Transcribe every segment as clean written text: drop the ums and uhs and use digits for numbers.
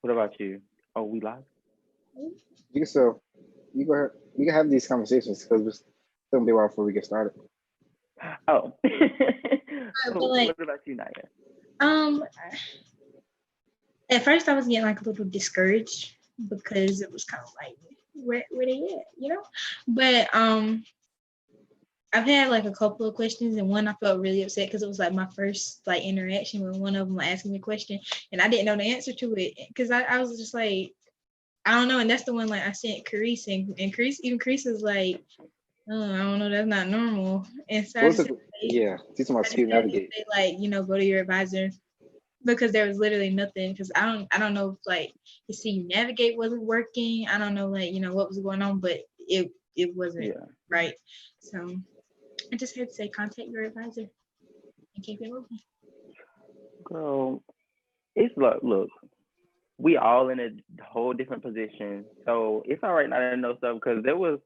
What about you? Oh, we live? You can still, you go ahead. We can have these conversations because it's gonna be a while before we get started. Oh. But What like, about you, Naya? um, at first I was getting like a little discouraged because it was kind of like, where they at, you know? But I've had like a couple of questions, and one I felt really upset because it was like my first like interaction with one of them asking me a question, and I didn't know the answer to it because I was just like, I don't know, and that's the one like I sent Carice, and Carice is like, oh, I don't know, that's not normal, and so What was it? Yeah, teach them how I to just had to navigate. say like, go to your advisor because there was literally nothing because I don't know if like the see you navigate wasn't working. I don't know like what was going on, but it wasn't Yeah. right. So I just had to say contact your advisor and keep it moving. Girl, it's look, we all in a whole different position. So it's all right not to know stuff because there was,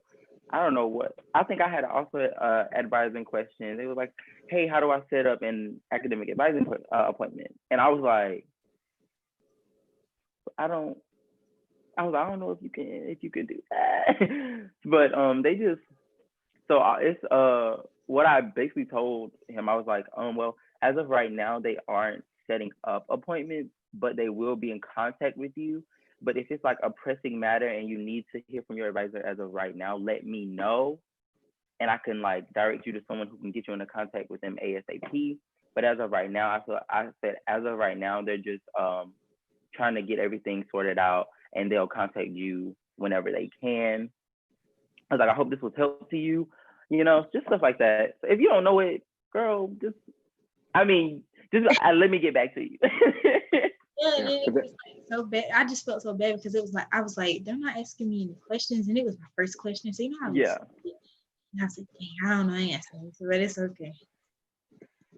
I don't know what, I think I had also advising questions. They were like, hey, how do I set up an academic advising appointment? And I was like, I don't, I don't know if you can do that. But they just, so it's what I basically told him. I was like, well, as of right now, they aren't setting up appointments, but they will be in contact with you. But if it's like a pressing matter and you need to hear from your advisor as of right now, let me know, and I can like direct you to someone who can get you into contact with them ASAP. But as of right now, I said as of right now, they're just trying to get everything sorted out, and they'll contact you whenever they can. I was like, I hope this was help to you, just stuff like that. So if you don't know it, girl, let me get back to you. Yeah, and Yeah, it was like so bad. I just felt so bad because it was like I was like, they're not asking me any questions, and it was my first question. So how I was. Yeah. And I was like, dang, I don't know answer, but it's okay.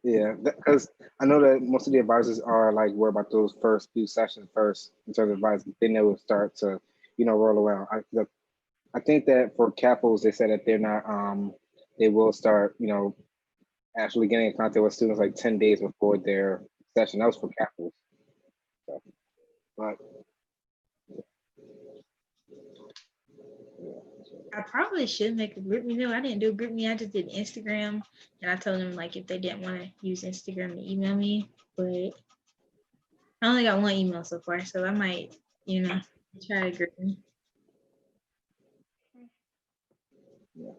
yeah, because I know that most of the advisors are like worried about those first few sessions first in terms of advising. Then they will start to, roll around. I think that for capos, they said that they're not. They will start, actually getting in contact with students like 10 days before their session. That was for capos. So, but I probably should make a group. I didn't do a group me. I just did Instagram, and I told them like if they didn't want to use Instagram to email me, but I only got one email so far, so I might, try to group me. yeah.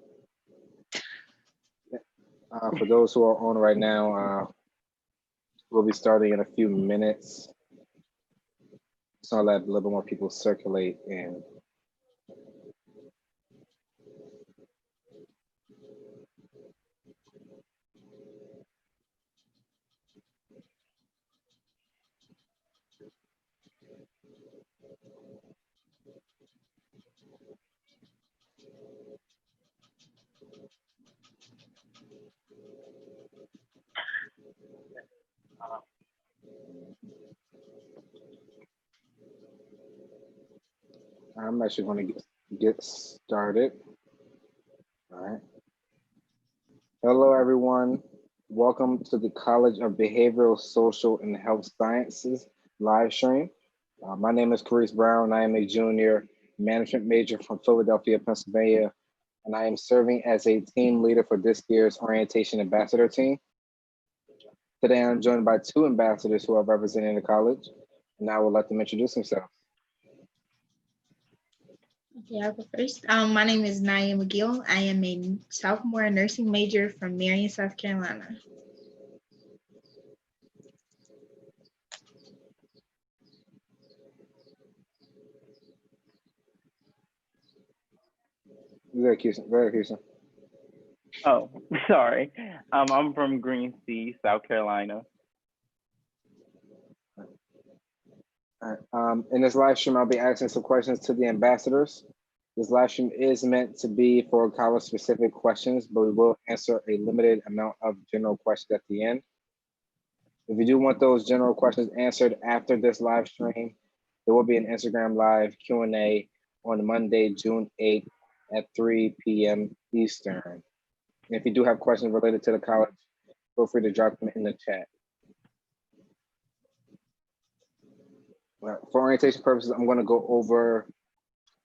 For those who are on right now, we'll be starting in a few minutes. So I'll let a little bit more people circulate and I'm actually going to get started. All right. Hello, everyone. Welcome to the College of Behavioral, Social, and Health Sciences live stream. My name is Carice Brown. I am a junior management major from Philadelphia, Pennsylvania, and I am serving as a team leader for this year's orientation ambassador team. Today, I'm joined by two ambassadors who are representing the college, and I will let them introduce themselves. Okay, I'll go first. My name is Naya McGill. I am a sophomore nursing major from Marion, South Carolina. Go ahead, Houston. Oh, sorry. I'm from Green Sea, South Carolina. All right. In this live stream, I'll be asking some questions to the ambassadors. This live stream is meant to be for college-specific questions, but we will answer a limited amount of general questions at the end. If you do want those general questions answered after this live stream, there will be an Instagram Live Q&A on Monday, June 8th at 3 p.m. Eastern. And if you do have questions related to the college, feel free to drop them in the chat. For orientation purposes, I'm going to go over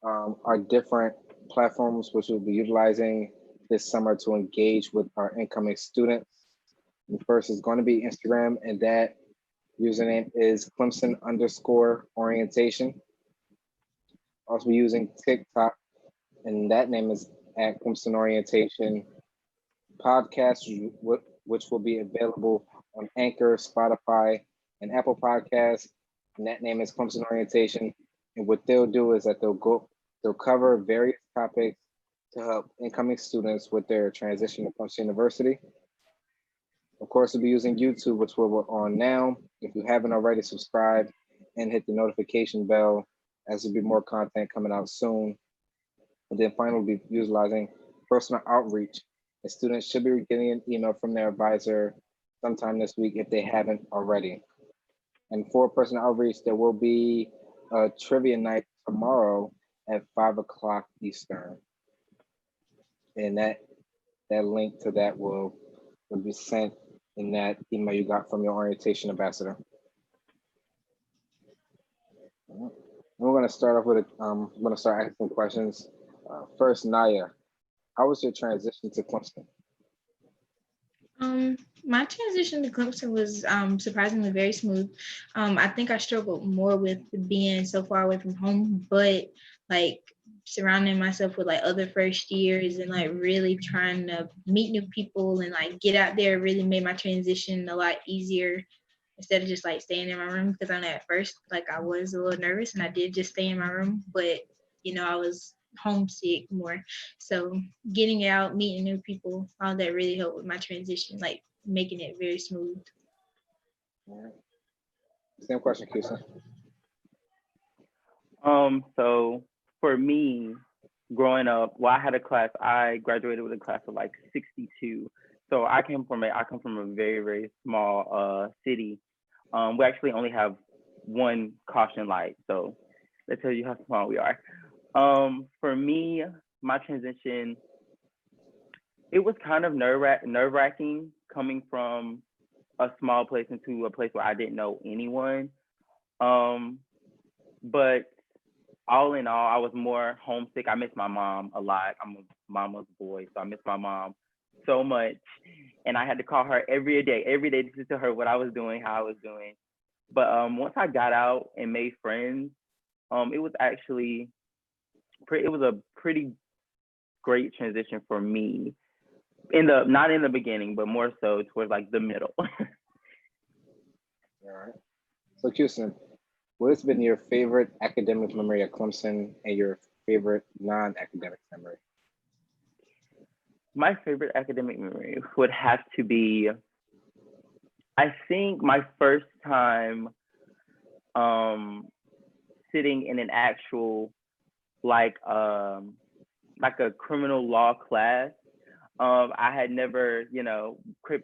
our different platforms which we'll be utilizing this summer to engage with our incoming students. The first is going to be Instagram, and that username is Clemson_orientation. Also be using TikTok, and that name is at Clemson Orientation. Podcast, which will be available on Anchor, Spotify, and Apple Podcasts, and that name is Clemson Orientation. And what they'll do is that they'll cover various topics to help incoming students with their transition to Clemson University. Of course, we'll be using YouTube, which we're on now. If you haven't already, subscribe and hit the notification bell, as there'll be more content coming out soon. And then finally, we'll be utilizing personal outreach. The students should be getting an email from their advisor sometime this week if they haven't already. And for personal outreach, there will be a trivia night tomorrow at 5 o'clock Eastern. And that link to that will be sent in that email you got from your orientation ambassador. And we're going to start off with I'm going to start asking questions. First, Naya, how was your transition to Clemson? My transition to Clemson was surprisingly very smooth. I think I struggled more with being so far away from home, but like surrounding myself with like other first years and like really trying to meet new people and like get out there really made my transition a lot easier instead of just like staying in my room, because I know at first like I was a little nervous and I did just stay in my room, but I was homesick more. So getting out, meeting new people, all that really helped with my transition, like making it very smooth. All right. Same question, Houston. So for me, growing up, I graduated with a class of like 62. So I come from a very, very small city. We actually only have one caution light, so that tells you how small we are. For me, my transition, it was kind of nerve-wracking coming from a small place into a place where I didn't know anyone. But all in all, I was more homesick. I miss my mom a lot. I'm a mama's boy, so I miss my mom so much. And I had to call her every day to tell her what I was doing, how I was doing. But once I got out and made friends, it was actually it was a pretty great transition for me. Not in the beginning, but more so towards like the middle. All right. So Houston, what has been your favorite academic memory at Clemson and your favorite non-academic memory? My favorite academic memory would have to be, I think, my first time sitting in an actual like a criminal law class. I had never,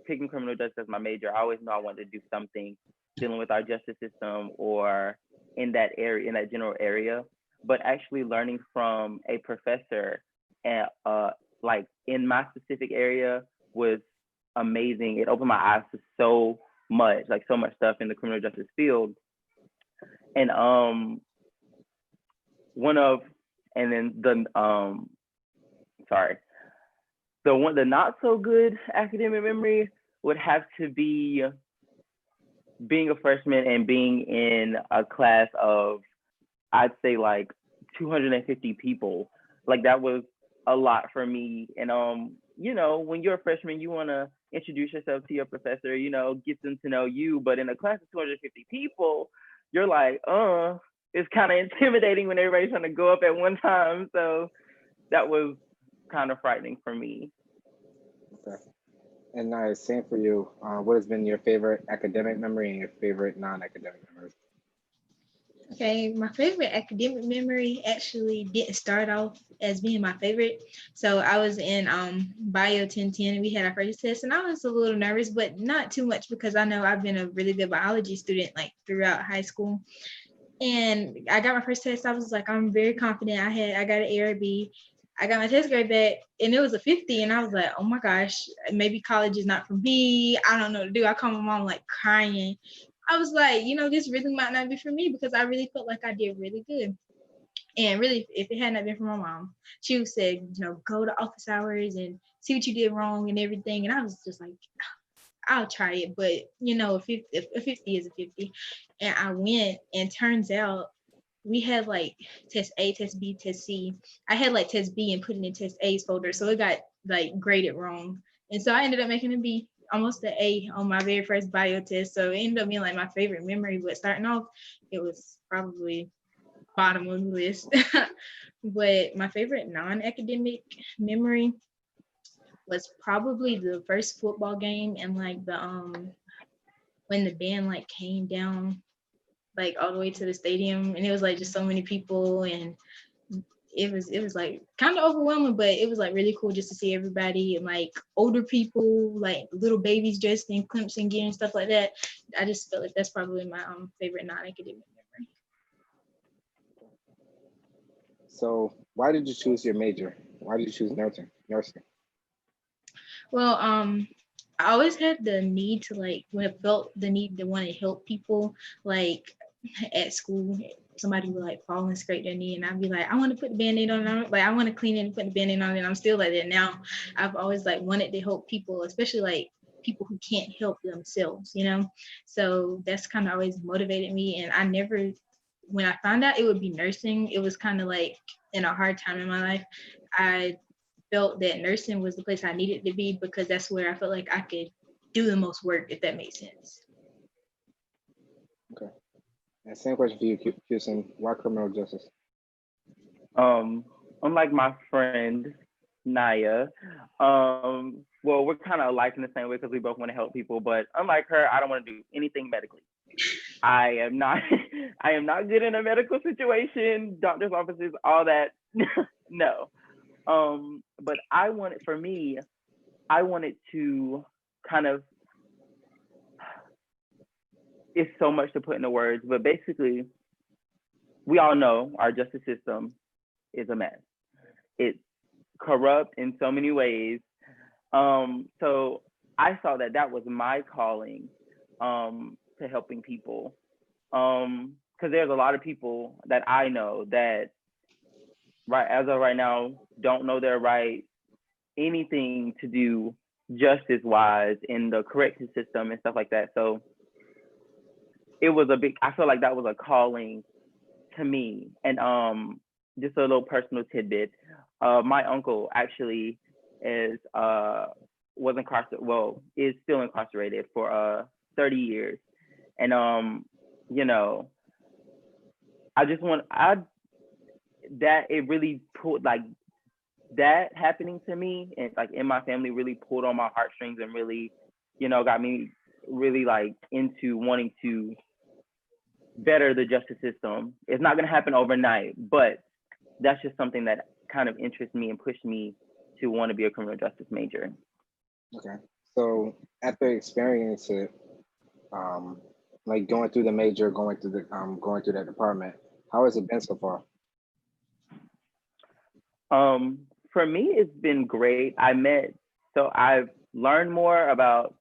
picking criminal justice as my major. I always knew I wanted to do something dealing with our justice system or in that area, in that general area. But actually learning from a professor, like in my specific area, was amazing. It opened my eyes to so much stuff in the criminal justice field. And the not so good academic memory would have to be being a freshman and being in a class of, I'd say like 250 people. Like that was a lot for me. And when you're a freshman, you want to introduce yourself to your professor, get them to know you. But in a class of 250 people, you're like, it's kind of intimidating when everybody's trying to go up at one time. So that was kind of frightening for me. Okay. And now, same for you. What has been your favorite academic memory and your favorite non-academic memory? Okay, my favorite academic memory actually didn't start off as being my favorite. So I was in Bio 1010 and we had our first test and I was a little nervous, but not too much because I know I've been a really good biology student like throughout high school. And I got my first test. I was like, I'm very confident. I got an A or a B. I got my test grade back and it was a 50 and I was like, oh my gosh, maybe college is not for me. I don't know what to do. I called my mom like crying. I was like, this really might not be for me because I really felt like I did really good. And really, if it had not been for my mom, she would say, go to office hours and see what you did wrong and everything. And I was just like, I'll try it, but a 50 is a 50. And I went, and turns out we had like test A, test B, test C. I had like test B and put it in test A's folder, so it got like graded wrong, and so I ended up making a B, almost an A on my very first bio test. So it ended up being like my favorite memory. But starting off, it was probably bottom of the list. But my favorite non-academic memory was probably the first football game, and like the when the band like came down like all the way to the stadium, and it was like just so many people, and it was like kind of overwhelming, but it was like really cool just to see everybody, and like older people, like little babies dressed in Clemson gear and stuff like that. I just felt like that's probably my favorite non-academic memory. So why did you choose your major? Why did you choose nursing? Well, I always had the need to felt the need to want to help people. Like at school, somebody would like fall and scrape their knee, and I'd be like, I want to put the band-aid on it. Like I want to clean it and put the band-aid on it. And I'm still like that now. I've always like wanted to help people, especially like people who can't help themselves, So that's kind of always motivated me. And I never, when I found out it would be nursing, it was kind of like in a hard time in my life. I felt that nursing was the place I needed to be because that's where I felt like I could do the most work, if that makes sense. Okay. And same question for you, Houston. Why criminal justice? Unlike my friend Naya, well, we're kind of alike in the same way because we both want to help people, but unlike her, I don't want to do anything medically. I am not good in a medical situation, doctor's offices, all that. No. But I wanted to kind of, it's so much to put into words, but basically, we all know our justice system is a mess. It's corrupt in so many ways. So I saw that was my calling to helping people. Because there's a lot of people that I know that as of right now don't know their right, anything to do justice wise in the correction system and stuff like that. So I feel like that was a calling to me. And just a little personal tidbit, my uncle actually is is still incarcerated for 30 years. And that it really pulled, like that happening to me and like in my family really pulled on my heartstrings and really, got me really like into wanting to better the justice system. It's not going to happen overnight, but that's just something that kind of interests me and pushed me to want to be a criminal justice major. Okay. So after experiencing it, like going through the major, going through that department, how has it been so far? For me, it's been great. I've learned more about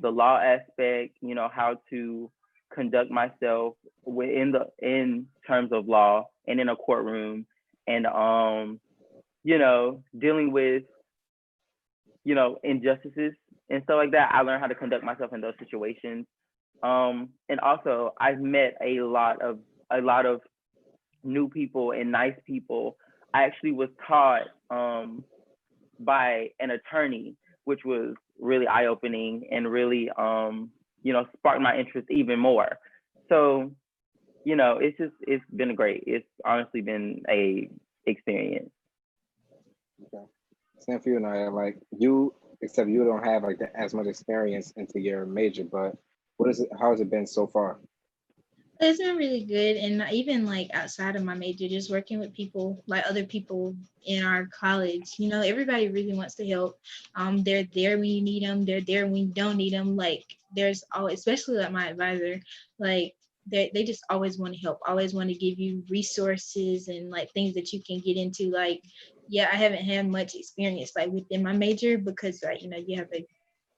the law aspect, how to conduct myself in terms of law and in a courtroom, and dealing with injustices and stuff like that. I learned how to conduct myself in those situations. And also I've met a lot of new people and nice people. I actually was taught by an attorney, which was really eye-opening and really sparked my interest even more. So it's been great. It's honestly been a experience. Okay. Same for you, Naya. Like except you don't have like as much experience into your major, but how has it been so far? It's been really good. And even like outside of my major, just working with people, like other people in our college, everybody really wants to help. They're there when you need them. They're there when you don't need them. Like there's always, especially like my advisor, like they just always want to help, always want to give you resources and like things that you can get into. Like, yeah, I haven't had much experience like within my major because like,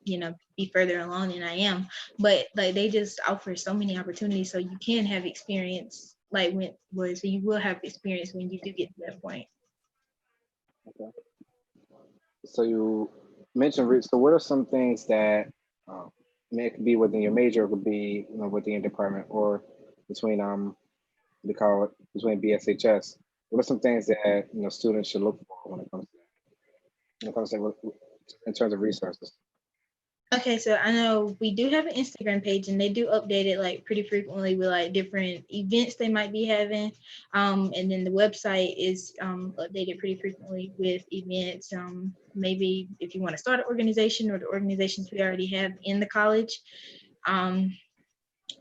you be further along than I am. But like they just offer so many opportunities, so you can have experience like so you will have experience when you do get to that point. Okay. So you mentioned, so what are some things that it could be within your major, it could be within your department, or between the college, between BSHS? What are some things that students should look for when it comes to in terms of resources? Okay, so I know we do have an Instagram page and they do update it like pretty frequently with like different events they might be having. And then the website is updated pretty frequently with events. Maybe if you want to start an organization or the organizations we already have in the college.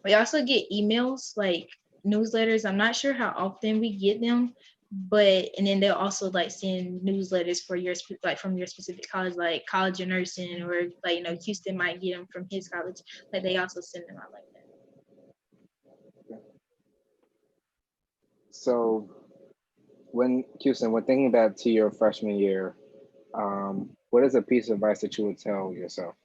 We also get emails like newsletters. I'm not sure how often we get them, and then they'll also like send newsletters for like from your specific college, like College of Nursing, or like Houston might get them from his college. Like they also send them out like that. So when thinking back to your freshman year, what is a piece of advice that you would tell yourself?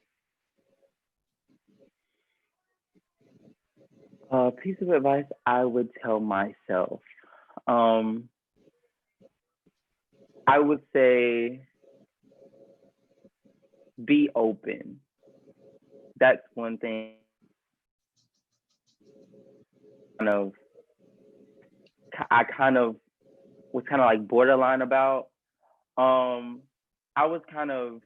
Piece of advice I would tell myself. I would say be open. That's one thing I kind of was kind of like borderline about. I was kind of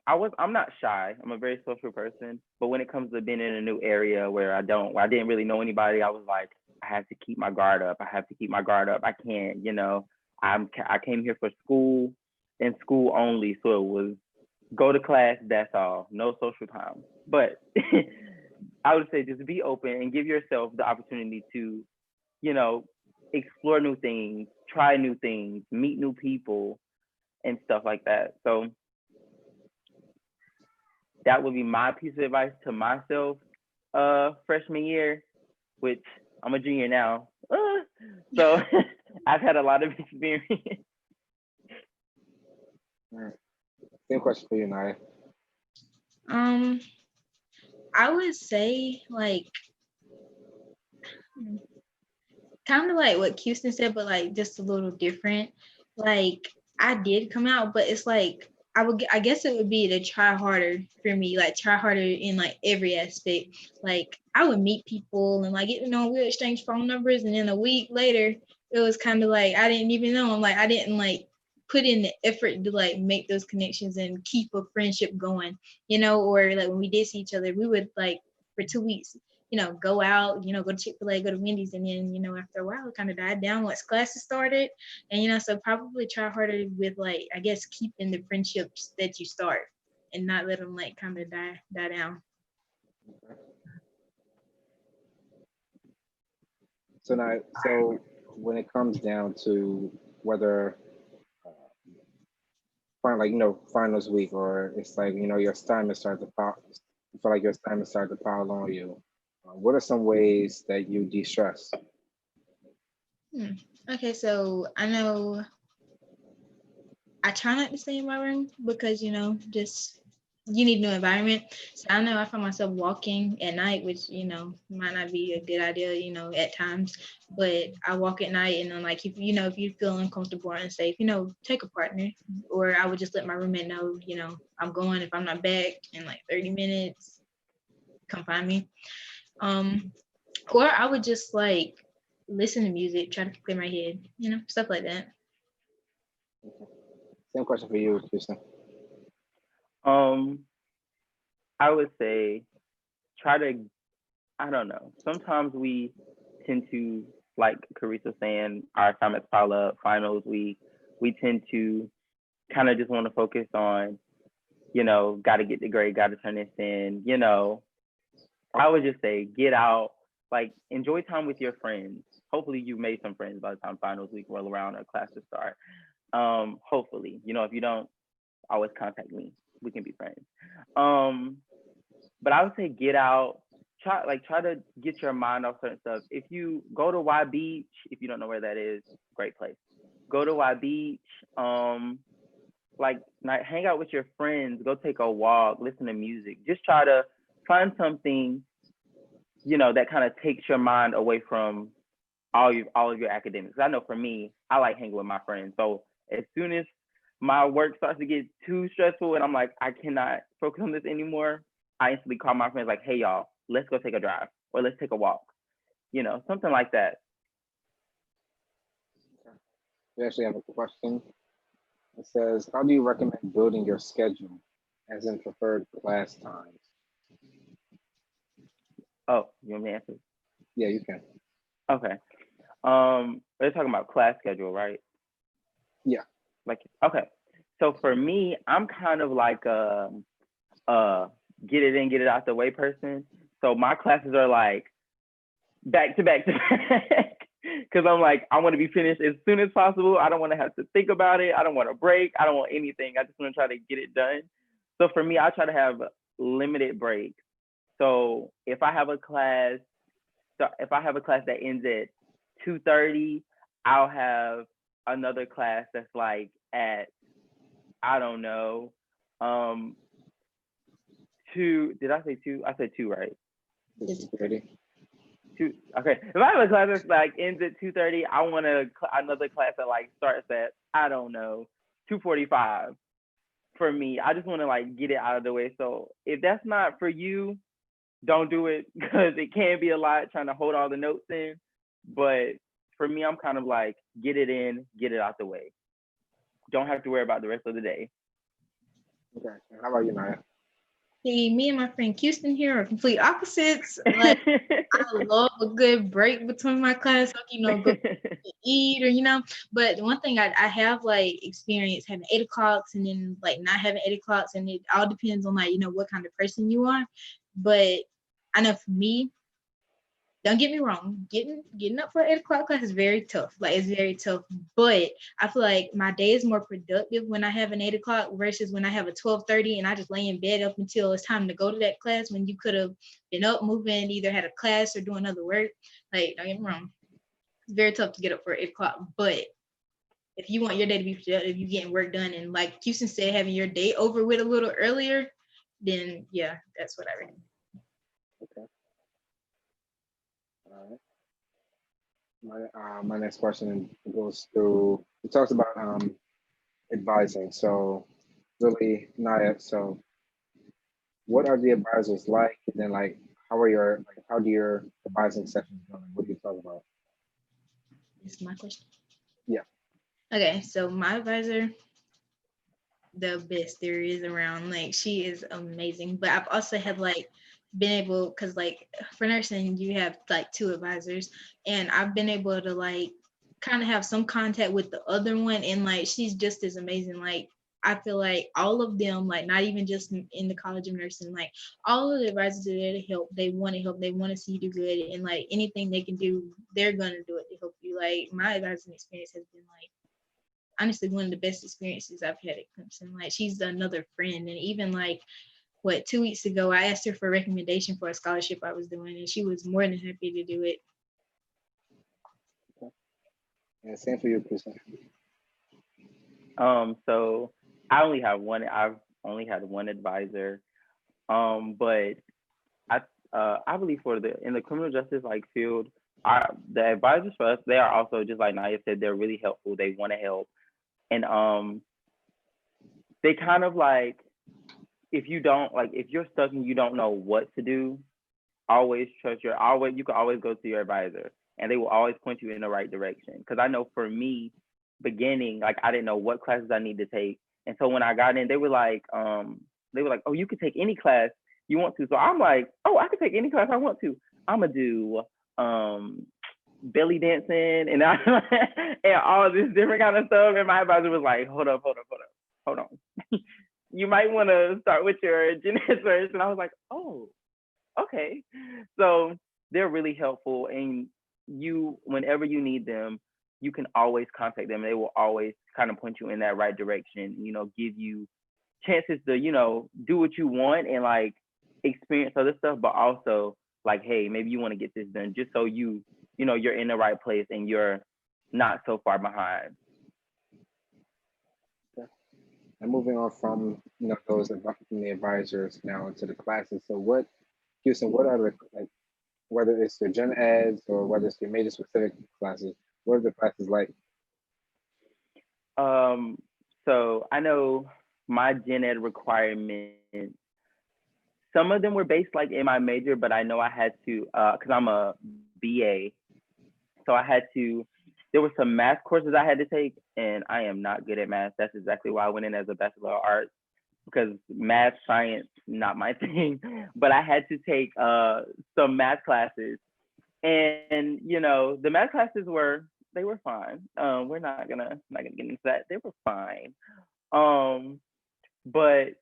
I'm not shy. I'm a very social person, but when it comes to being in a new area where I didn't really know anybody, I was like, I have to keep my guard up. I can't, I came here for school and school only, so it was go to class, that's all, no social time. But I would say just be open and give yourself the opportunity to, explore new things, try new things, meet new people, and stuff like that. So that would be my piece of advice to myself freshman year, which I'm a junior now. So I've had a lot of experience. All right. Same question for you, Naya. I would say like kind of like what Houston said, but like just a little different. Like I did come out, but it's like I guess it would be to try harder for me, like try harder in like every aspect. Like I would meet people and like we would exchange phone numbers, and then a week later it was kind of like I didn't even know. I'm like I didn't like put in the effort to like make those connections and keep a friendship going, or like when we did see each other, we would like for 2 weeks go out, go to Chick-fil-A, go to Wendy's, and then, after a while it kind of died down once classes started. And, so probably try harder with like, I guess, keeping the friendships that you start and not let them like kind of die down. So when it comes down to whether finals week, or it's like, your assignments start to pile, you feel like your assignments start to pile on you, what are some ways that you de-stress? Okay, so I know I try not to stay in my room because, just you need no environment. So I know I find myself walking at night, which, might not be a good idea, at times. But I walk at night, and then like if you feel uncomfortable or unsafe, take a partner. Or I would just let my roommate know, I'm going. If I'm not back in like 30 minutes, come find me. Or I would just like listen to music, try to clear my head, stuff like that. Same question for you, Houston. I would say try to, I don't know. Sometimes we tend to, like Carissa saying, our assignments pile up, finals week. We tend to kind of just want to focus on, got to get the grade, got to turn this in, I would just say get out, like enjoy time with your friends. Hopefully you made some friends by the time finals week roll around or classes start. Hopefully, if you don't, always contact me. We can be friends. But I would say get out, try to get your mind off certain stuff. If you go to Y Beach, if you don't know where that is, great place. Go to Y Beach. like hang out with your friends, go take a walk, listen to music. Just try to find something, that kind of takes your mind away from all of your academics. I know for me, I like hanging with my friends. So as soon as my work starts to get too stressful and I'm like, I cannot focus on this anymore, I instantly call my friends like, hey y'all, let's go take a drive or let's take a walk. Something like that. We actually have a question. It says, how do you recommend building your schedule, as in preferred class times? Oh, you want me to answer? Yeah, you can. Okay. We're talking about class schedule, right? Yeah. Okay. So for me, I'm kind of like get it in, get it out the way person. So my classes are like back to back to back. Because I'm like, I want to be finished as soon as possible. I don't want to have to think about it. I don't want to break. I don't want anything. I just want to try to get it done. So for me, I try to have limited breaks. So if I have a class that ends at 2:30, I'll have another class that's like at, I don't know, 2. Did I say 2? I said 2, right? It's pretty. 2. Okay. If I have a class that like ends at 2:30, I want another class that like starts at, I don't know, 2:45. For me, I just want to like get it out of the way. So if that's not for you, don't do it, because it can be a lot trying to hold all the notes in. But for me, I'm kind of like, get it in, get it out the way. Don't have to worry about the rest of the day. Okay. How about you, Naya? See, me and my friend Houston here are complete opposites. Like, I love a good break between my class, like, go eat or. But the one thing I have like experience having 8 o'clocks and then like not having 8 o'clocks, and it all depends on like what kind of person you are. But I know for me, don't get me wrong, getting up for 8 o'clock class is very tough. Like, it's very tough. But I feel like my day is more productive when I have an 8 o'clock versus when I have a 12:30 and I just lay in bed up until it's time to go to that class, when you could have been up moving, either had a class or doing other work. Like, don't get me wrong, it's very tough to get up for 8 o'clock. But if you want your day to be productive, you getting work done, and like Houston said, having your day over with a little earlier, then yeah, that's what I recommend. Okay. All right. My next question goes through. It talks about advising. So, really, Naya. So, what are the advisors like? And then, like, how do your advising sessions go? What do you talk about? This is my question. Yeah. Okay, so my advisor, the best there is around. Like, she is amazing. But I've also had like been able, because like for nursing you have like 2 advisors, and I've been able to like kind of have some contact with the other one, and like she's just as amazing. Like, I feel like all of them, like not even just in the College of Nursing, like all of the advisors are there to help. They want to help. They want to see you do good, and like anything they can do, they're gonna do it to help you. Like, my advising experience has been like honestly one of the best experiences I've had at Clemson. Like, she's another friend. And even like 2 weeks ago, I asked her for a recommendation for a scholarship I was doing, and she was more than happy to do it. Okay. And same for you, Kristen. So I've only had one advisor. But I believe in the criminal justice like field, the advisors for us, they are also, just like Naya said, they're really helpful. They want to help. And they kind of like, if you're stuck and you don't know what to do, you can always go to your advisor, and they will always point you in the right direction. Because I know for me, beginning, like, I didn't know what classes I need to take. And so when I got in, they were like, oh, you could take any class you want to. So I'm like, oh, I could take any class I want to. I'm gonna do belly dancing and and all this different kind of stuff. And my advisor was like, hold on. You might want to start with your genetics first. And I was like, oh, okay. So they're really helpful, and whenever you need them, you can always contact them. They will always kind of point you in that right direction, give you chances to, do what you want and like experience other stuff, but also like, hey, maybe you want to get this done, just so you're in the right place and you're not so far behind. And moving on from those from the advisors now into the classes. So what, Houston, what are the like, whether it's your gen eds or whether it's your major specific classes, what are the classes like? So I know my gen ed requirements, some of them were based like in my major, but I know I had to, cause I'm a BA. So I had to, there were some math courses I had to take, and I am not good at math. That's exactly why I went in as a Bachelor of Arts, because math, science, not my thing. But I had to take some math classes, and the math classes they were fine. We're not gonna get into that. They were fine. But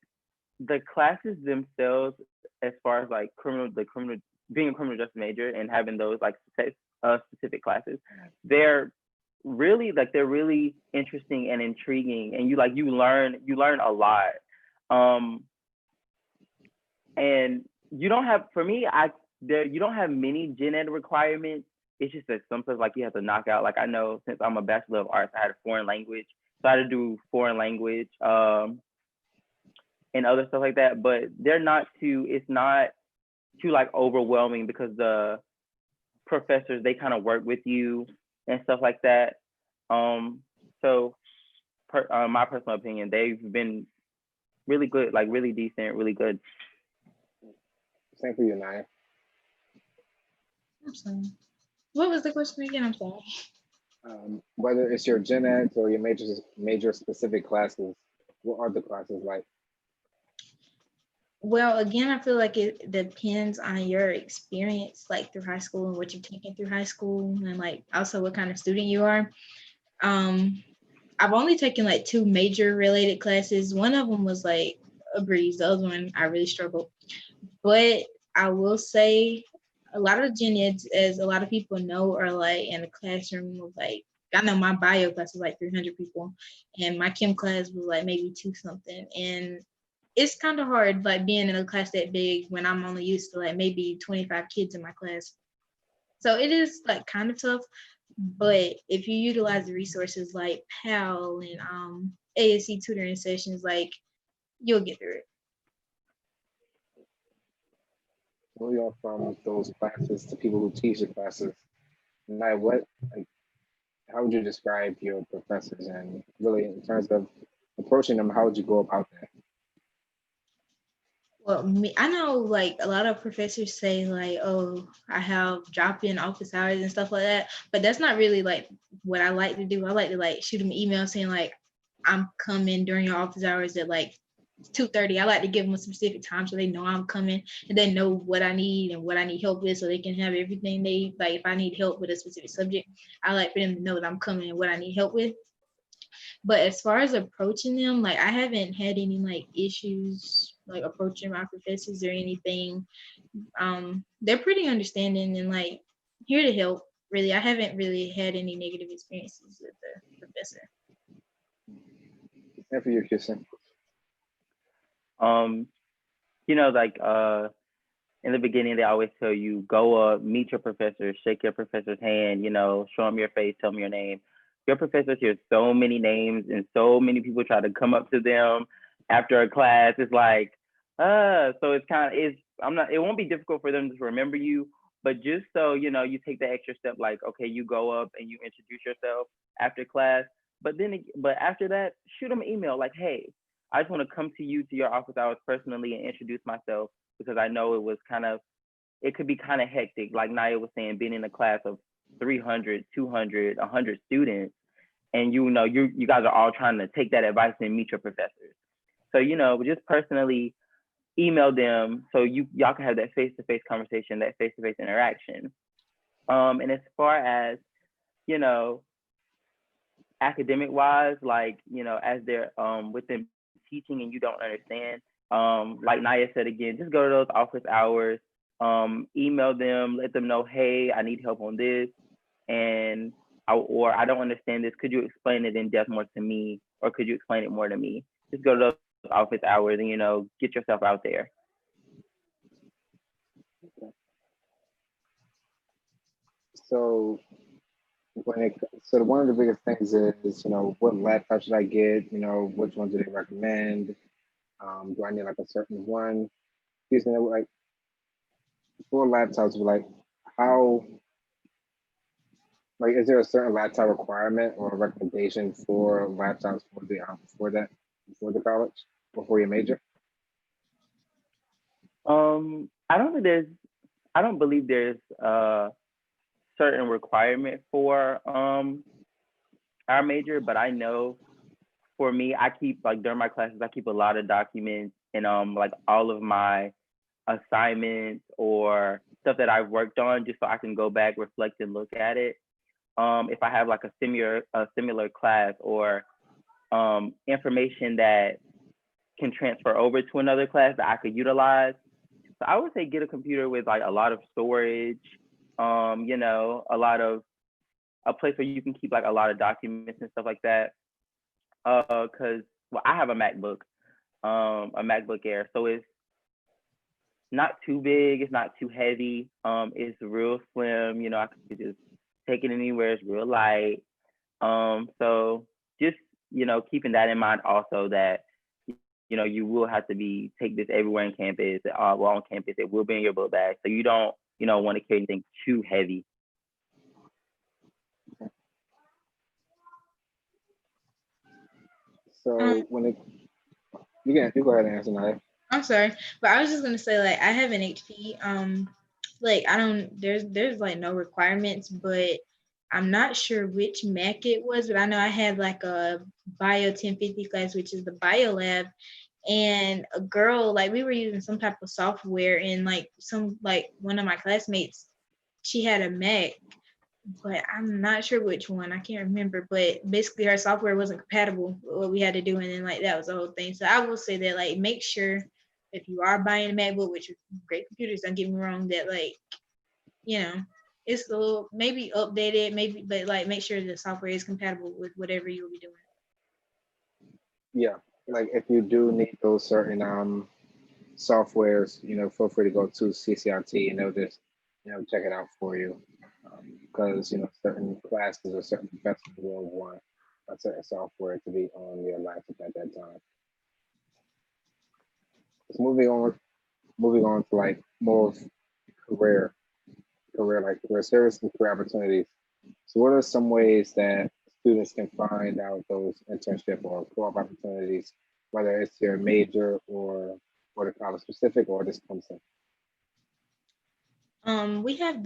the classes themselves, as far as like being a criminal justice major and having those like specific classes, they're they're really interesting and intriguing, and you learn a lot. And you don't have, for me, you don't have many gen ed requirements. It's just that some stuff like you have to knock out. Like I know since I'm a Bachelor of Arts, I had a foreign language, so I had to do foreign language and other stuff like that. But it's not too like overwhelming, because the professors, they kind of work with you and stuff like that. So my personal opinion, they've been really good, like really decent, really good. Same for you, Naya. I'm sorry. What was the question again? I'm sorry. Whether it's your gen eds or your major specific classes, what are the classes like? Well, again, I feel like it depends on your experience, like through high school and what you've taken through high school, and like also what kind of student you are. I've only taken like 2 major related classes. One of them was like a breeze. The other one I really struggled. But I will say a lot of gen eds, as a lot of people know, are like in a classroom of like, I know my bio class was like 300 people, and my chem class was like maybe 2 something. And it's kind of hard like being in a class that big when I'm only used to like maybe 25 kids in my class. So it is like kind of tough, but if you utilize the resources like PAL and ASC tutoring sessions, like you'll get through it. Moving on from those classes to people who teach the classes, Naya, how would you describe your professors, and really in terms of approaching them, how would you go about that? Well, I know like a lot of professors say like, oh, I have drop-in office hours and stuff like that, but that's not really like what I like to do. I like to like shoot them an email saying like, I'm coming during your office hours at like 2:30. I like to give them a specific time so they know I'm coming, and they know what I need and what I need help with, so they can have everything they like. If I need help with a specific subject, I like for them to know that I'm coming and what I need help with. But as far as approaching them, like I haven't had any like issues like approaching my professors or anything. They're pretty understanding and like here to help. Really, I haven't really had any negative experiences with the professor. And for you, Kirsten. Like in the beginning, they always tell you, go up, meet your professor, shake your professor's hand, show them your face, tell them your name. Your professors hear so many names, and so many people try to come up to them after a class. It's like, so it won't be difficult for them to remember you, but just so, you take the extra step, like, okay, you go up and you introduce yourself after class. But after that, shoot them an email like, hey, I just want to come to you to your office hours personally and introduce myself, because I know it could be kind of hectic. Like Naya was saying, being in a class of 300, 200, 100 students, and you guys are all trying to take that advice and meet your professors. So, just personally email them so y'all can have that face-to-face conversation, that face-to-face interaction. And as far as, academic wise, like, as they're with them teaching and you don't understand, like Naya said again, just go to those office hours, email them, let them know, hey, I need help on this, and or I don't understand this. Could you explain it in depth more to me, or could you explain it more to me? Just go to those office hours and get yourself out there. So So one of the biggest things is, what laptop should I get? Which one do they recommend? Do I need like a certain one? Like for laptops, like how, like, is there a certain laptop requirement or recommendation for laptops for the college or for your major? I don't believe there's a certain requirement for our major, but I know for me, I keep like during my classes, I keep a lot of documents and like all of my assignments or stuff that I've worked on, just so I can go back, reflect, and look at it. If I have like a similar class or information that can transfer over to another class that I could utilize. So I would say get a computer with like a lot of storage, a place where you can keep like a lot of documents and stuff like that. Cause well, I have a MacBook Air, so it's not too big, it's not too heavy. It's real slim, I could just take it anywhere, it's real light. So just, keeping that in mind also that, you will have to take this everywhere in campus, on campus, it will be in your book bag. So you don't, want to carry anything too heavy. So when it, you go ahead and answer now. I'm sorry, but I was just gonna say like I have an HP. Like I don't there's like no requirements, but I'm not sure which Mac it was, but I know I had like a Bio 1050 class, which is the bio lab, and a girl like we were using some type of software, and like one of my classmates, she had a Mac, but I'm not sure which one. I can't remember. But basically, her software wasn't compatible with what we had to do, and then like that was the whole thing. So I will say that like make sure if you are buying a MacBook, which is great computers, don't get me wrong, that like it's a little maybe updated, maybe, but like make sure the software is compatible with whatever you'll be doing. Yeah, like if you do need those certain softwares, feel free to go to CCRT and they'll just check it out for you. Because certain classes or certain professors will want a certain software to be on your laptop at that time. So moving on to like more of career service and career opportunities. So what are some ways that students can find out those internship or co-op opportunities, whether it's your major or the college specific or just Clemson? We have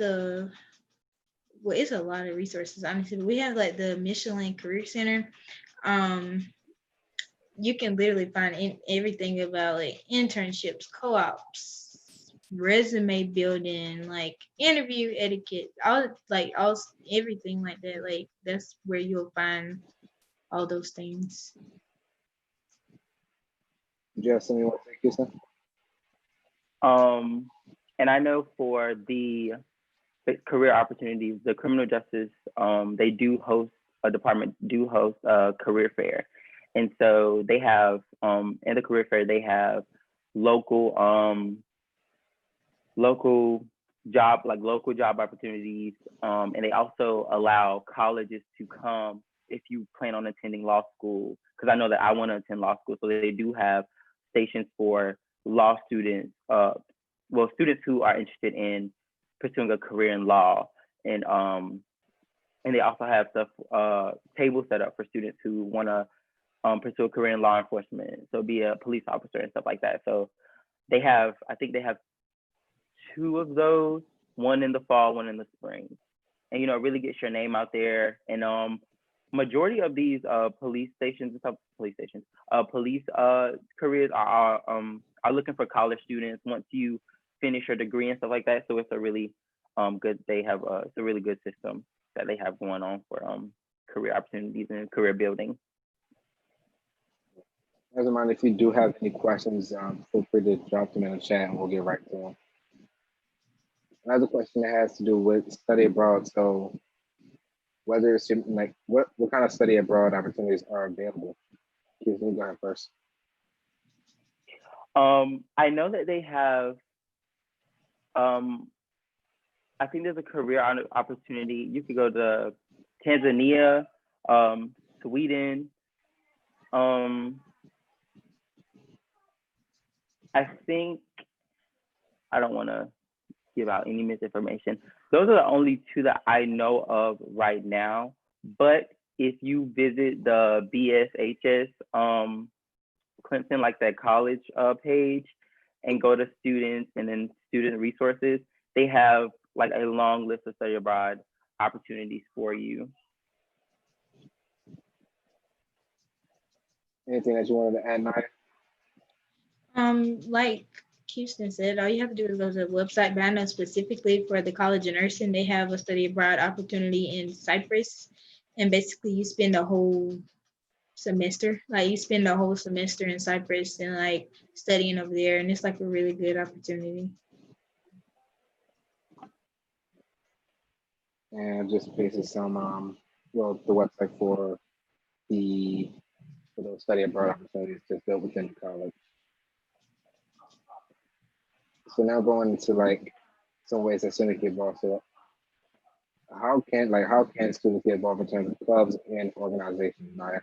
it's a lot of resources honestly, but we have like the Michelin Career Center. You can literally find everything about like internships, co-ops, resume building, like interview etiquette, all everything like that. Like that's where you'll find all those things. Do you have something you want to say, Kisa? And I know for the career opportunities, the criminal justice, they do host a career fair. And so they have, in the career fair, they have local job opportunities. And they also allow colleges to come if you plan on attending law school, because I know that I want to attend law school. So they do have stations for law students, students who are interested in pursuing a career in law. And they also have tables set up for students who want to pursue a career in law enforcement, so be a police officer and stuff like that. So I think they have 2 of those, one in the fall, one in the spring, and really get your name out there. And majority of these police careers are looking for college students once you finish your degree and stuff like that. So it's a really good. It's a really good system that they have going on for career opportunities and career building. As a reminder, if you do have any questions, feel free to drop them in the chat and we'll get right to them. Another question that has to do with study abroad. So whether it's like what kind of study abroad opportunities are available? Keith, you go ahead first. I know that they have, I think there's a career opportunity. You could go to Tanzania, Sweden. I think I don't want to give out any misinformation. Those are the only two that I know of right now. But if you visit the BSHS Clemson, like that college page, and go to students and then student resources, they have like a long list of study abroad opportunities for you. Anything that you wanted to add, Naya? Like Houston said, all you have to do is go to the website, but I know specifically for the College of Nursing, they have a study abroad opportunity in Cyprus. And basically you spend a whole semester, like you spend a whole semester in Cyprus and like studying over there. And it's like a really good opportunity. And just basically some, well, the website for those study abroad opportunities just built within the college. So now going into like some ways that students get involved. So how can students get involved in terms of clubs and organizations, Naya?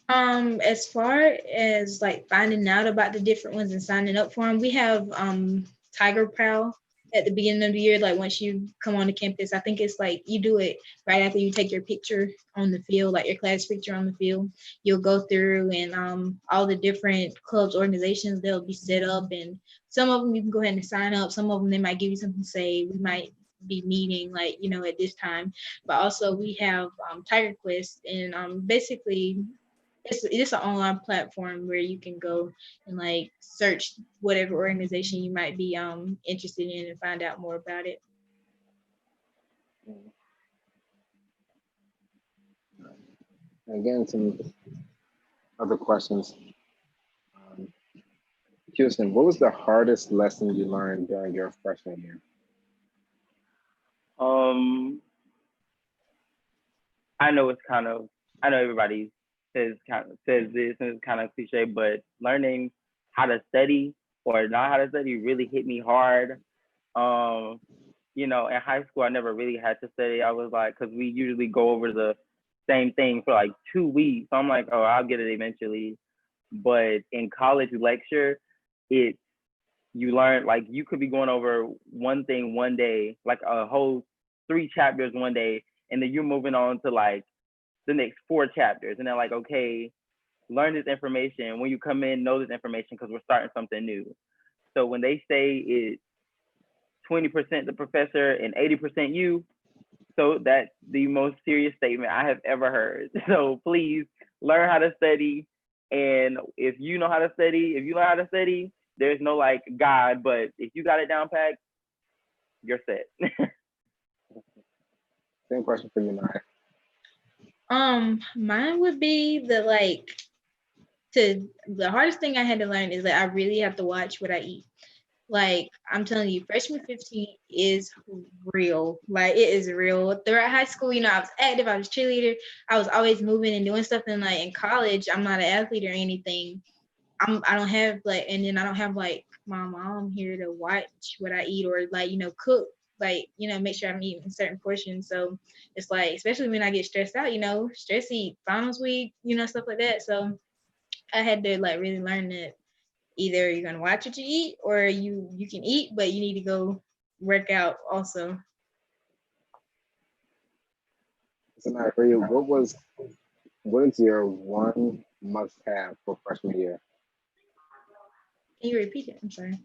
As far as like finding out about the different ones and signing up for them, we have Tiger Prowl at the beginning of the year. Like once you come on the campus, I think it's like you do it right after you take your picture on the field, like your class picture on the field. You'll go through and all the different clubs, organizations, they'll be set up, and some of them you can go ahead and sign up. Some of them they might give you something to say. We might be meeting like at this time, but also we have Tiger Quest, and basically it's an online platform where you can go and like search whatever organization you might be interested in and find out more about it. Again, some other questions. Houston, what was the hardest lesson you learned during your freshman year? I know everybody says this and it's kind of cliche, but learning how to study or not how to study really hit me hard. In high school I never really had to study. I was like, because we usually go over the same thing for like 2 weeks. So I'm like, oh, I'll get it eventually. But in college lecture, you learn, like you could be going over one thing one day, like a whole 3 chapters one day, and then you're moving on to like the next 4 chapters, and they're like, okay, learn this information. When you come in, know this information because we're starting something new. So when they say it's 20% the professor and 80% you, so that's the most serious statement I have ever heard. So please learn how to study. And if you know how to study, there's no like God, but if you got it down packed, you're set. Same question for you, Naya. Mine would be the hardest thing I had to learn is that I really have to watch what I eat. Like I'm telling you, freshman 15 is real. Like it is real. Throughout high school, I was active, I was cheerleader, I was always moving and doing stuff. And like in college, I'm not an athlete or anything. I don't have like, and then I don't have like my mom here to watch what I eat or like, cook, like, make sure I'm eating certain portions. So it's like, especially when I get stressed out, stress eat finals week, stuff like that. So I had to like really learn that either you're gonna watch what you eat or you can eat, but you need to go work out also. So now for you, what is your one must-have for freshman year? Can you repeat it? I'm sorry.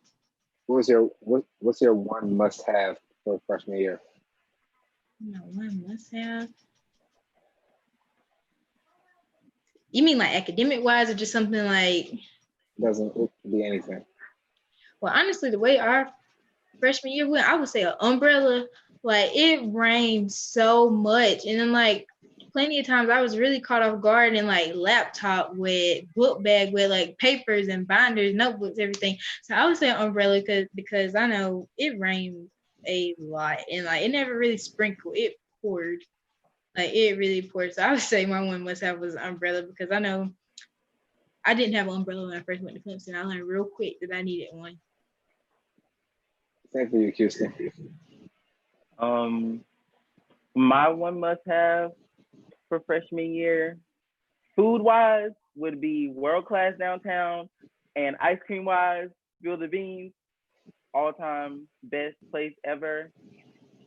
What's your one must-have for freshman year? No, one must-have. You mean like academic wise or just something like? It could be anything. Well, honestly, the way our freshman year went, I would say an umbrella. Like it rained so much, and then like plenty of times I was really caught off guard and like laptop wet, book bag with like papers and binders, notebooks, everything. So I would say umbrella because I know it rained a lot and like it never really sprinkled. It poured. Like it really poured. So I would say my one must have was an umbrella because I know I didn't have an umbrella when I first went to Clemson. I learned real quick that I needed one. Same for you, Houston. My one must have for freshman year, food wise, would be world class downtown, and ice cream wise, Field of Beans, all time best place ever.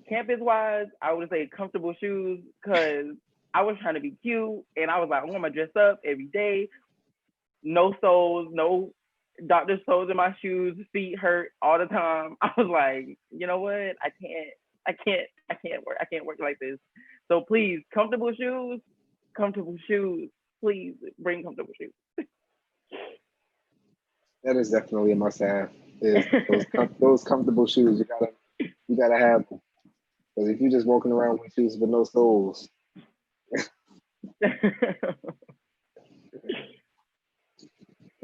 Campus wise, I would say comfortable shoes because I was trying to be cute and I was like, I want to dress up every day. No soles, no doctor soles in my shoes, feet hurt all the time. I was like, you know what? I can't work like this. So please, comfortable shoes. Please bring comfortable shoes. That is definitely a must-have. Is those comfortable shoes you gotta have them. Because if you're just walking around with shoes with no soles,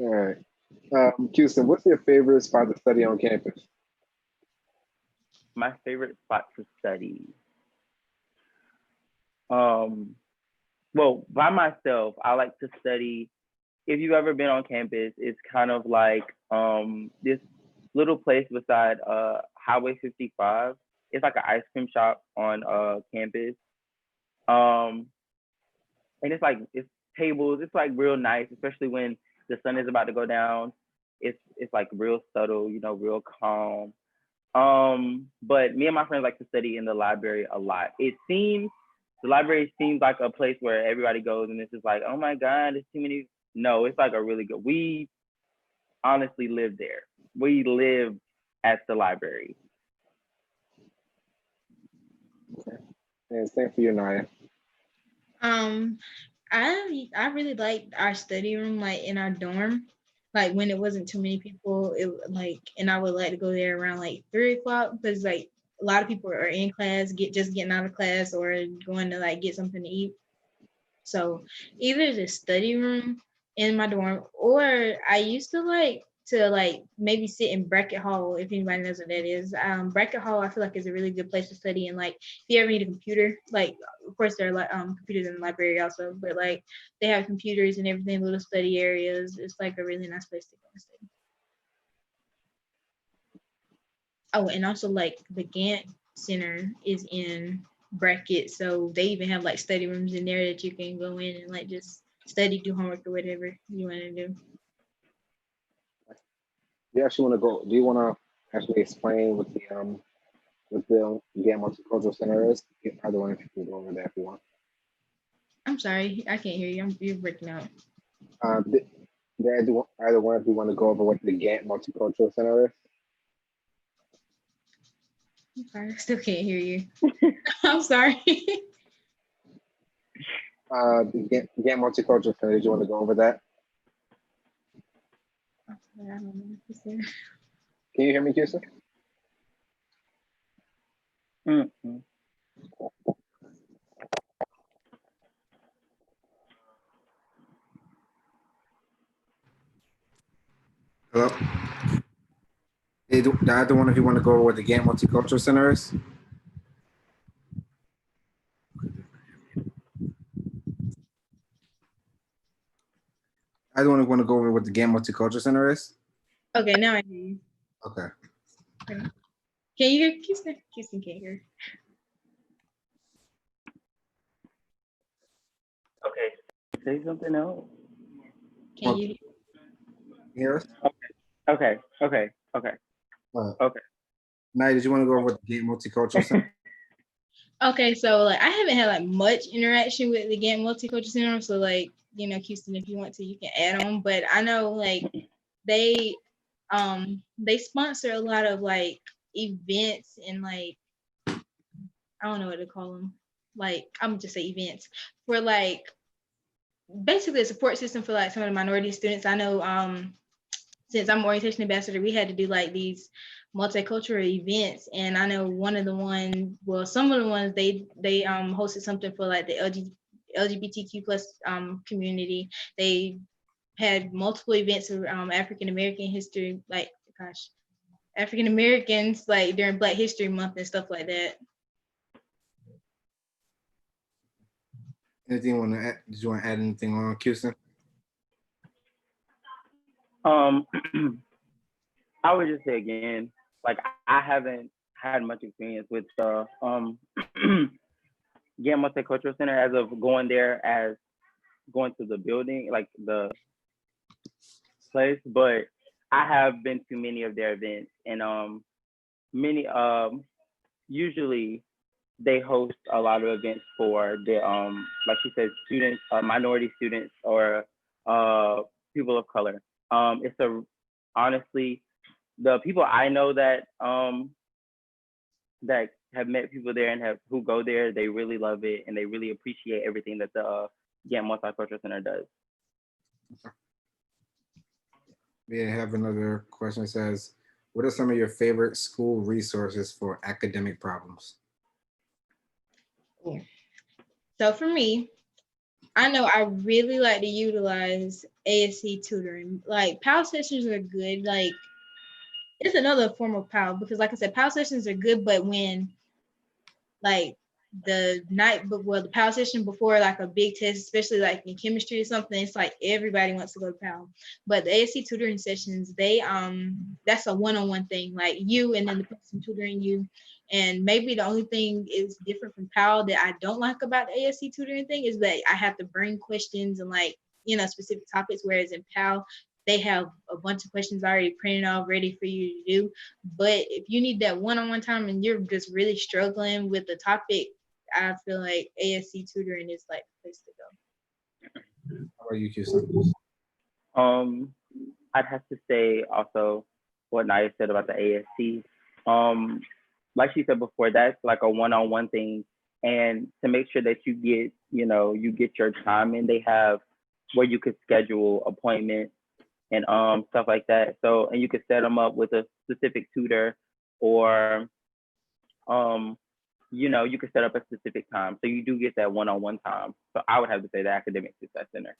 all right. Houston, what's your favorite spot to study on campus? My favorite spot to study. Well, by myself, I like to study. If you've ever been on campus, it's kind of like this little place beside Highway 55. It's like an ice cream shop on campus. Um, and it's tables. It's like real nice, especially when the sun is about to go down. It's like real subtle, you know, real calm. But me and my friends like to study in the library a lot. The library seems like a place where everybody goes and it's just like, oh my God, there's too many. No, it's like a really good. We honestly live there. We live at the library. Okay. And same for you, Naya. Um, I really liked our study room, like in our dorm. Like when it wasn't too many people, and I would like to go there around like 3 o'clock because like a lot of people are in class, getting out of class or going to like get something to eat. So either the study room in my dorm, or I used to like maybe sit in bracket hall if anybody knows what that is. Bracket hall I feel like is a really good place to study, and like if you ever need a computer, like of course there are like computers in the library also, but like they have computers and everything, little study areas. It's like a really nice place to go and study. Oh, and also like the Gantt Center is in bracket, so they even have like study rooms in there that you can go in and like just study, do homework or whatever you want to do. Do you actually want to go? Do you want to actually explain what the Gam Multicultural Center is? Either one of you can go over there if you want. I'm sorry, I can't hear you. You're breaking out. Either one of you want to go over what the Gant Multicultural Center is? I'm sorry, I still can't hear you. I'm sorry. The Gant Multicultural Center, did you want to go over that? I don't know what to say. Can you hear me, Kirsten? Mm-hmm. Hello? Do either one of you want to go over what the Gant Multicultural Center is? Either one want to go over what the Gant Multicultural Center is? Okay, now I hear you. Okay. Okay. Can you hear Kirsten? Kirsten can't hear. Okay, say something else. Can you hear us? Okay. Naya, did you want to go over what the Gant Multicultural Center? Okay, so like I haven't had like much interaction with the Gantt Multicultural Center, so like Houston, if you want to, you can add on. But I know like they sponsor a lot of like events and like I don't know what to call them. Like I'm just say events for like basically a support system for like some of the minority students. I know since I'm orientation ambassador, we had to do like these multicultural events, and I know some of the ones they hosted something for like the LGBTQ plus community. They had multiple events of African American history, like African Americans like during Black History Month and stuff like that. Anything you want to add? Did you want to add anything on, Houston? I would just say again, like I haven't had much experience with the Gant Multicultural Center as of going there as going to the building, like the place, but I have been to many of their events, and many usually they host a lot of events for the like she said, students, minority students, or people of color. It's a honestly, the people I know that have met people there and have who go there, they really love it and they really appreciate everything that the Gant Multicultural Center does. We have another question that says, what are some of your favorite school resources for academic problems? So for me, I know I really like to utilize ASC tutoring. Like PAL sessions are good. Like it's another form of PAL because like I said, PAL sessions are good, but when like the PAL session before like a big test, especially like in chemistry or something, it's like everybody wants to go to PAL. But the ASC tutoring sessions, they that's a one-on-one thing, like you and then the person tutoring you. And maybe the only thing is different from PAL that I don't like about the ASC tutoring thing is that I have to bring questions and like, specific topics, whereas in PAL, they have a bunch of questions already printed out ready for you to do. But if you need that one-on-one time and you're just really struggling with the topic, I feel like ASC tutoring is like the place to go. How about you, Houston? I'd have to say also what Naya said about the ASC. Like she said before, that's like a one-on-one thing. And to make sure that you get, you get your time in, they have where you could schedule appointments and stuff like that. So, and you could set them up with a specific tutor, or you could set up a specific time. So you do get that one-on-one time. So I would have to say the Academic Success Center.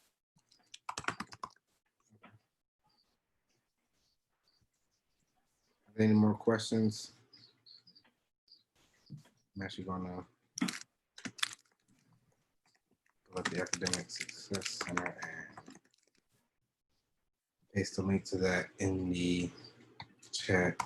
Any more questions? I'm actually gonna pull up the Academic Success Center and paste the link to that in the chat.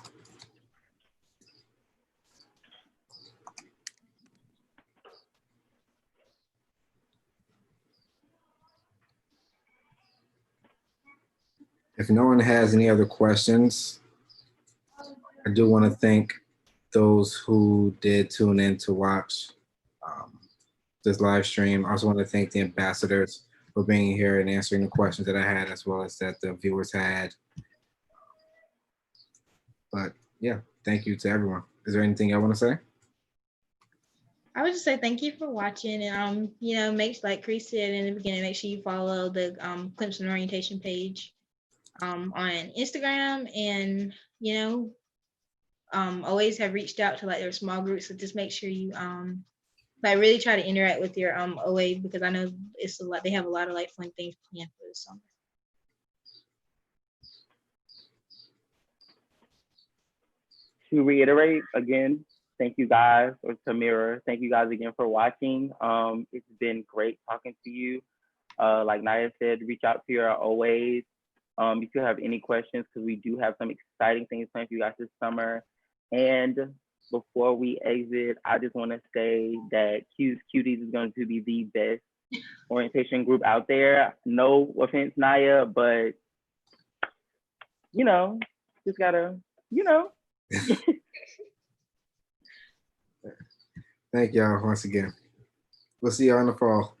If no one has any other questions, I do want to thank those who did tune in to watch this live stream. I also want to thank the ambassadors for being here and answering the questions that I had, as well as that the viewers had. But yeah, thank you to everyone. Is there anything I want to say? I would just say thank you for watching, and like Chris said in the beginning, make sure you follow the Clemson orientation page on Instagram, and always have reached out to like their small groups. So just make sure you like really try to interact with your OA, because I know it's a lot. They have a lot of like fun things planned for the summer. To reiterate again, thank you guys, or Tamira, thank you guys again for watching. It's been great talking to you. Like Naya said, reach out to your OAs if you have any questions, because we do have some exciting things planned for you guys this summer. And before we exit, I just want to say that Q's Cuties is going to be the best orientation group out there. No offense, Naya, but just gotta, Thank y'all once again. We'll see y'all in the fall.